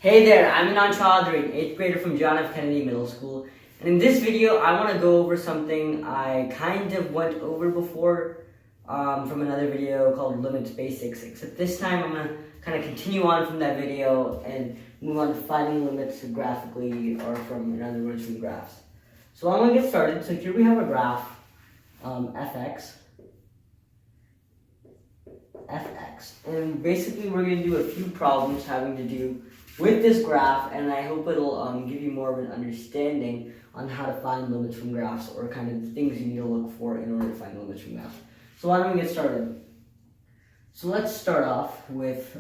Hey there, I'm Anand Chaudhary, an 8th grader from John F. Kennedy Middle School. And in this video, I want to go over something I kind of went over before from another video called Limits Basics. Except this time, I'm going to kind of continue on from that video and move on to finding limits graphically, or in other words, from graphs. So I'm going to get started. So here we have a graph, fx. And basically we're going to do a few problems having to do with this graph, and I hope it'll give you more of an understanding on how to find limits from graphs, or kind of the things you need to look for in order to find limits from graphs. So why don't we get started? So let's start off with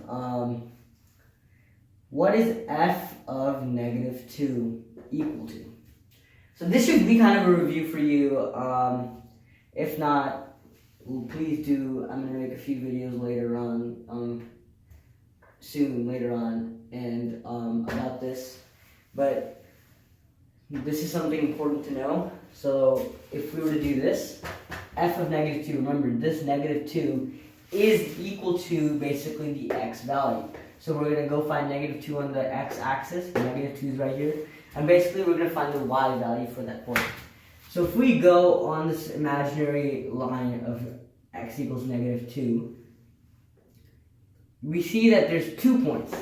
what is f of negative 2 equal to? So this should be kind of a review for you. If not, well, please do. I'm going to make a few videos later on, later on, and about this. But this is something important to know. So if we were to do this, f of negative 2, remember this negative 2 is equal to basically the x value. So we're going to go find negative 2 on the x-axis. Negative 2 is right here. And basically we're going to find the y value for that point. So if we go on this imaginary line of x equals negative 2, we see that there's 2 points.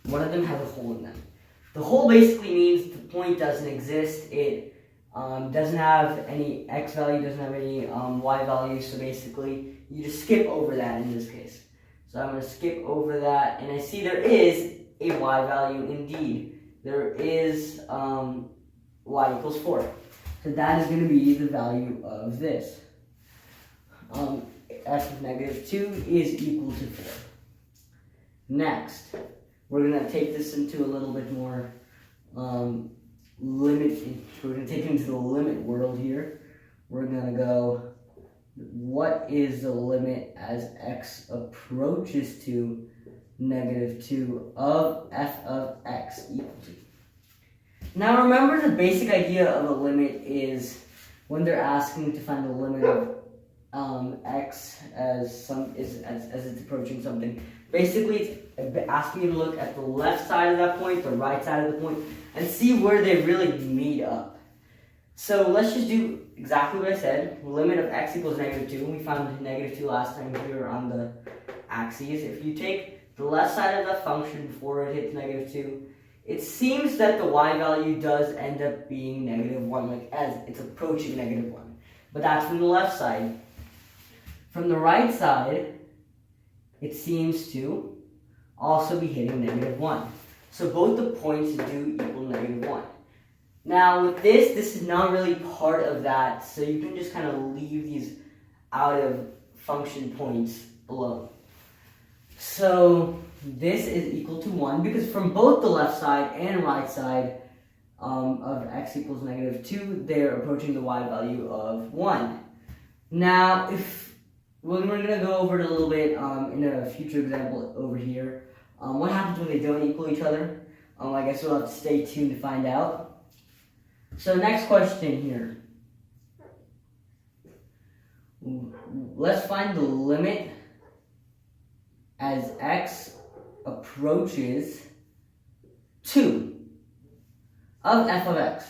One of them has a hole in them. The hole basically means the point doesn't exist. It doesn't have any x value, doesn't have any y value, so basically you just skip over that in this case. So I'm going to skip over that, and I see there is a y value indeed. There is y equals 4. So that is going to be the value of this. F of negative 2 is equal to 4. Next, we're going to take this into a little bit more limit. We're going to take it into the limit world here. We're going to go, what is the limit as x approaches to negative 2 of f of x equal to? Now remember, the basic idea of a limit is when they're asking to find the limit of x as it's approaching something. Basically, it's asking you to look at the left side of that point, the right side of the point, and see where they really meet up. So let's just do exactly what I said. Limit of x equals negative 2. We found negative 2 last time here on the axes. If you take the left side of the function before it hits negative 2, it seems that the y value does end up being negative 1, like as it's approaching negative 1. But that's from the left side. From the right side, it seems to also be hitting negative 1. So both the points do equal negative 1. Now with this is not really part of that, so you can just kind of leave these out of function points alone. So this is equal to 1 because from both the left side and right side of x equals negative 2, they're approaching the y value of 1. Now, we're going to go over it a little bit in a future example over here. What happens when they don't equal each other? I guess we'll have to stay tuned to find out. So next question here. Let's find the limit as x approaches 2 of f of x.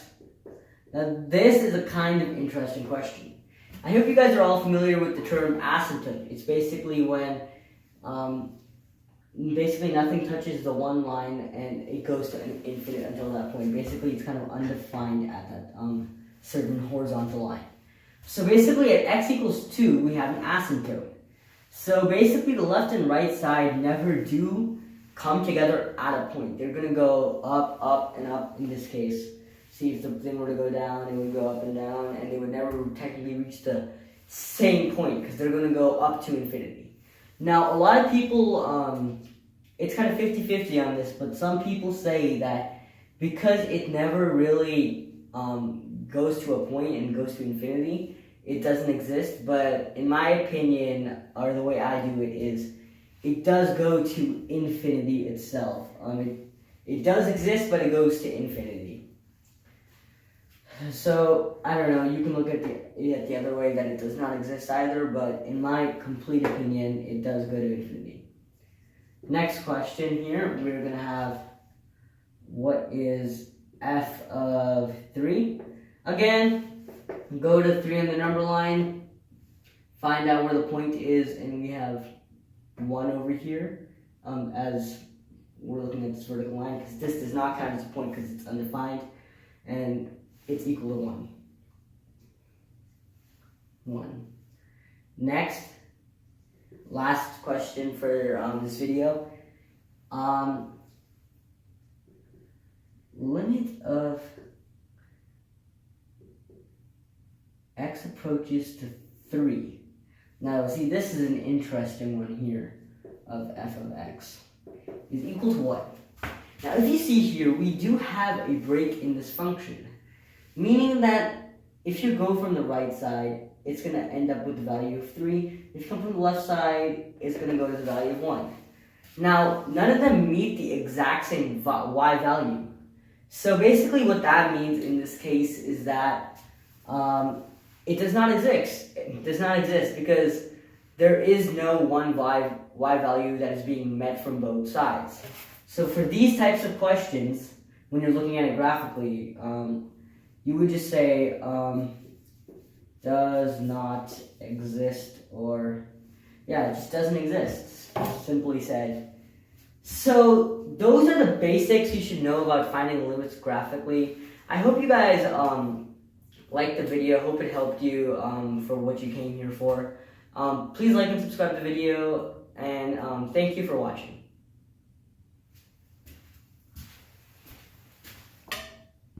Now this is a kind of interesting question. I hope you guys are all familiar with the term asymptote. It's basically when basically nothing touches the one line and it goes to an infinite until that point. Basically it's kind of undefined at that certain horizontal line. So basically at x equals 2 we have an asymptote. So basically the left and right side never do come together at a point. They're going to go up, up, and up in this case. See, if the thing were to go down, it would go up and down, and they would never technically reach the same point because they're going to go up to infinity. Now, a lot of people, it's kind of 50-50 on this, but some people say that because it never really goes to a point and goes to infinity, it doesn't exist. But in my opinion, or the way I do it, is it does go to infinity itself. It does exist, but it goes to infinity. So, I don't know, you can look at the other way, that it does not exist either, but in my complete opinion, it does go to infinity. Next question here, we're going to have what is f of 3? Again, go to 3 on the number line, find out where the point is, and we have 1 over here, as we're looking at this vertical line, because this does not count as a point because it's undefined, and it's equal to 1. 1. Next, last question for this video. Limit of x approaches to 3. Now, see, this is an interesting one here of f of x is equal to what? Now, if you see here, we do have a break in this function, meaning that if you go from the right side, it's going to end up with the value of 3. If you come from the left side, it's going to go to the value of 1. Now, none of them meet the exact same y value. So basically what that means in this case is that it does not exist. It does not exist because there is no one y value that is being met from both sides. So for these types of questions, when you're looking at it graphically, you would just say does not exist, or yeah, it just doesn't exist, simply said. So those are the basics you should know about finding limits graphically. I hope you guys liked the video. Hope it helped you for what you came here for. Please like and subscribe to the video, and thank you for watching.